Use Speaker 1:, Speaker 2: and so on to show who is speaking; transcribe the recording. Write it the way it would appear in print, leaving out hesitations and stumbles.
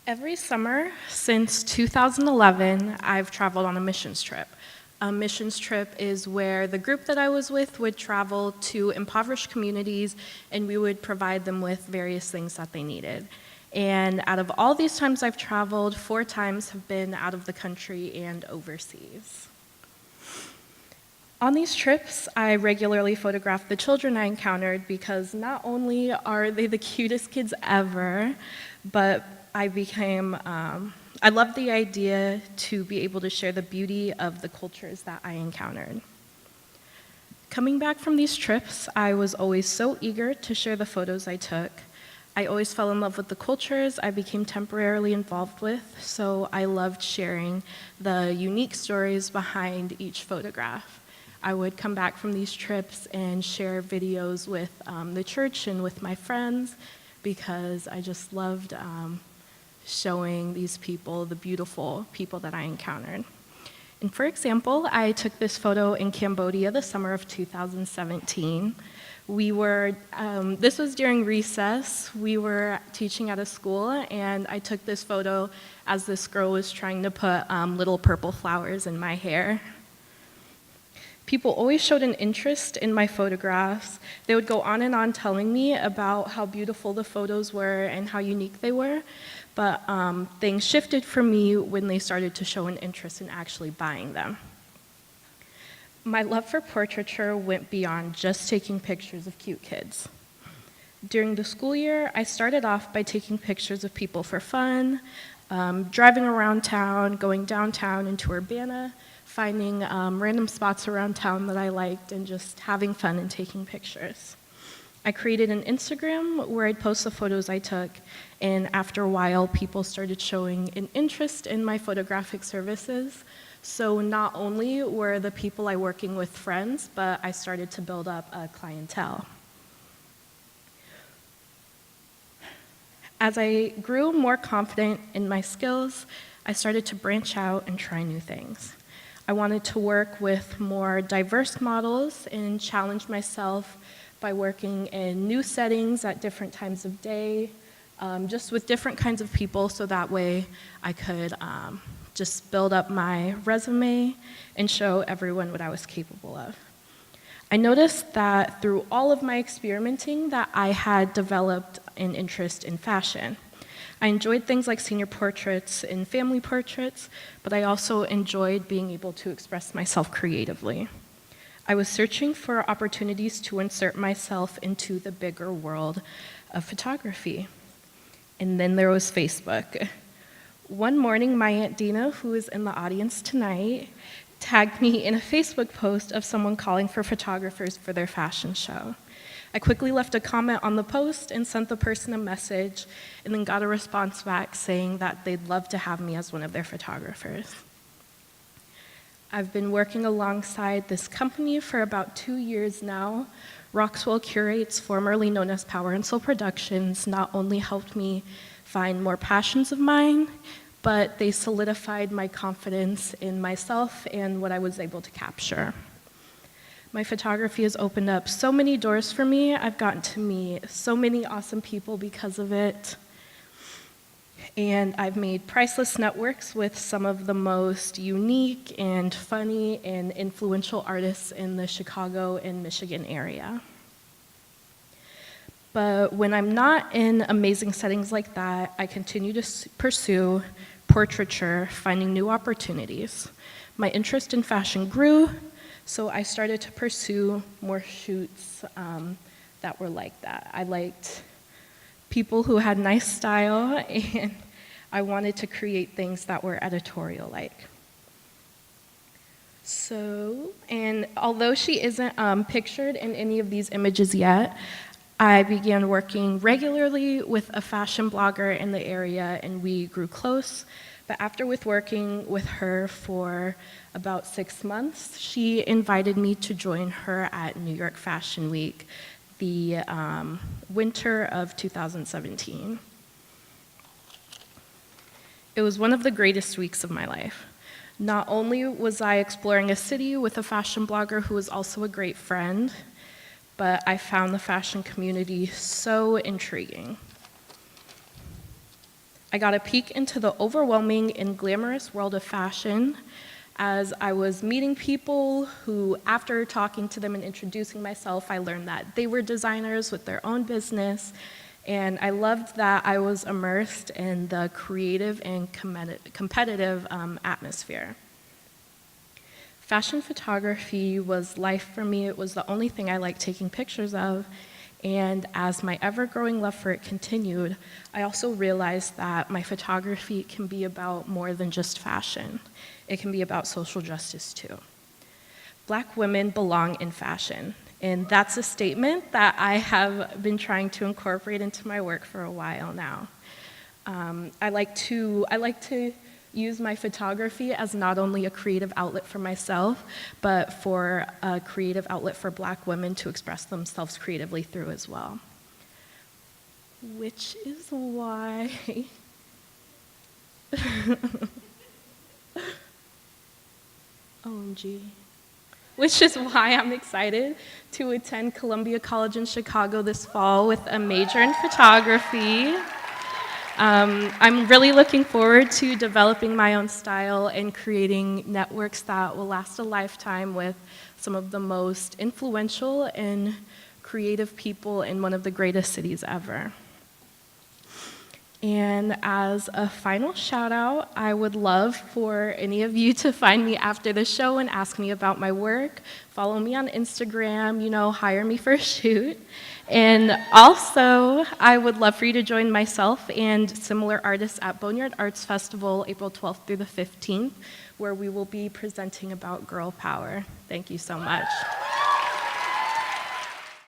Speaker 1: Every summer since 2011, I've traveled on a missions trip. A missions trip is where the group that I was with would travel to impoverished communities and we would provide them with various things that they needed. And out of all these times I've traveled, 4 times have been out of the country and overseas. On these trips, I regularly photograph the children I encountered because not only are they the cutest kids ever, but I loved the idea to be able to share the beauty of the cultures that I encountered. Coming back from these trips, I was always so eager to share the photos I took. I always fell in love with the cultures I became temporarily involved with, so I loved sharing the unique stories behind each photograph. I would come back from these trips and share videos with the church and with my friends because I just loved showing these people, the beautiful people that I encountered. And for example, I took this photo in Cambodia the summer of 2017. This was during recess. We were teaching at a school, and I took this photo as this girl was trying to put little purple flowers in my hair. People always showed an interest in my photographs. They would go on and on telling me about how beautiful the photos were and how unique they were, but things shifted for me when they started to show an interest in actually buying them. My love for portraiture went beyond just taking pictures of cute kids. During the school year, I started off by taking pictures of people for fun, driving around town, going downtown into Urbana, finding random spots around town that I liked, and just having fun and taking pictures. I created an Instagram where I'd post the photos I took, and after a while, people started showing an interest in my photographic services. So not only were the people I working with friends, but I started to build up a clientele. As I grew more confident in my skills, I started to branch out and try new things. I wanted to work with more diverse models and challenge myself by working in new settings at different times of day, just with different kinds of people, so that way I could just build up my resume and show everyone what I was capable of. I noticed that through all of my experimenting that I had developed an interest in fashion. I enjoyed things like senior portraits and family portraits, but I also enjoyed being able to express myself creatively. I was searching for opportunities to insert myself into the bigger world of photography. And then there was Facebook. One morning, my Aunt Dina, who is in the audience tonight, tagged me in a Facebook post of someone calling for photographers for their fashion show. I quickly left a comment on the post and sent the person a message, and then got a response back saying that they'd love to have me as one of their photographers. I've been working alongside this company for about 2 years now. Roxwell Curates, formerly known as Power and Soul Productions, not only helped me find more passions of mine, but they solidified my confidence in myself and what I was able to capture. My photography has opened up so many doors for me. I've gotten to meet so many awesome people because of it. And I've made priceless networks with some of the most unique and funny and influential artists in the Chicago and Michigan area. But when I'm not in amazing settings like that, I continue to pursue portraiture, finding new opportunities. My interest in fashion grew, so I started to pursue more shoots that were like that. I liked people who had nice style, and I wanted to create things that were editorial-like. So, and although she isn't pictured in any of these images yet, I began working regularly with a fashion blogger in the area, and we grew close. But after working with her for about 6 months, she invited me to join her at New York Fashion Week, the winter of 2017. It was one of the greatest weeks of my life. Not only was I exploring a city with a fashion blogger who was also a great friend, but I found the fashion community so intriguing. I got a peek into the overwhelming and glamorous world of fashion as I was meeting people who, after talking to them and introducing myself, I learned that they were designers with their own business, and I loved that I was immersed in the creative and competitive atmosphere. Fashion photography was life for me. It was the only thing I liked taking pictures of. And as my ever-growing love for it continued, I also realized that my photography can be about more than just fashion. It can be about social justice too. Black women belong in fashion, and that's a statement that I have been trying to incorporate into my work for a while now. I like to use my photography as not only a creative outlet for myself, but for a creative outlet for Black women to express themselves creatively through as well. Which is why OMG. Which is why I'm excited to attend Columbia College in Chicago this fall with a major in photography. I'm really looking forward to developing my own style and creating networks that will last a lifetime with some of the most influential and creative people in one of the greatest cities ever. And as a final shout out, I would love for any of you to find me after the show and ask me about my work. Follow me on Instagram, hire me for a shoot. And also, I would love for you to join myself and similar artists at Boneyard Arts Festival, April 12th through the 15th, where we will be presenting about girl power. Thank you so much.